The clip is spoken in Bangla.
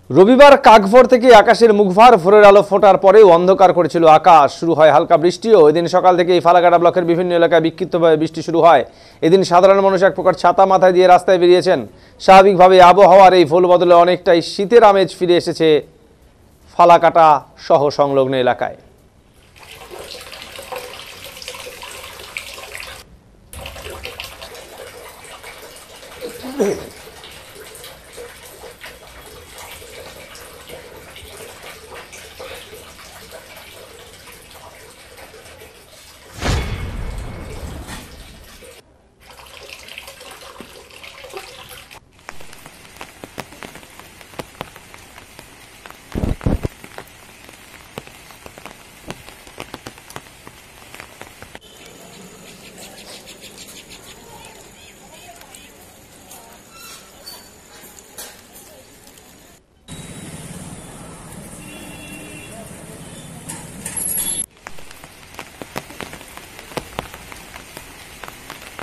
রবিবার কাকভোর থেকে আকাশের মুখভার ভোরের আলো ফোটার পরেও অন্ধকার করেছিল আকাশ। শুরু হয় হালকা বৃষ্টিও। এদিন সকাল থেকেই ফালাকাটা ব্লকের বিভিন্ন এলাকায় বিক্ষিপ্তভাবে বৃষ্টি শুরু হয়। এদিন সাধারণ মানুষ এক প্রকার ছাতা মাথায় দিয়ে রাস্তায় বেরিয়েছেন। স্বাভাবিকভাবে আবহাওয়ার এই ভুল বদলে অনেকটাই শীতের আমেজ ফিরে এসেছে ফালাকাটা সহ সংলগ্ন এলাকায়।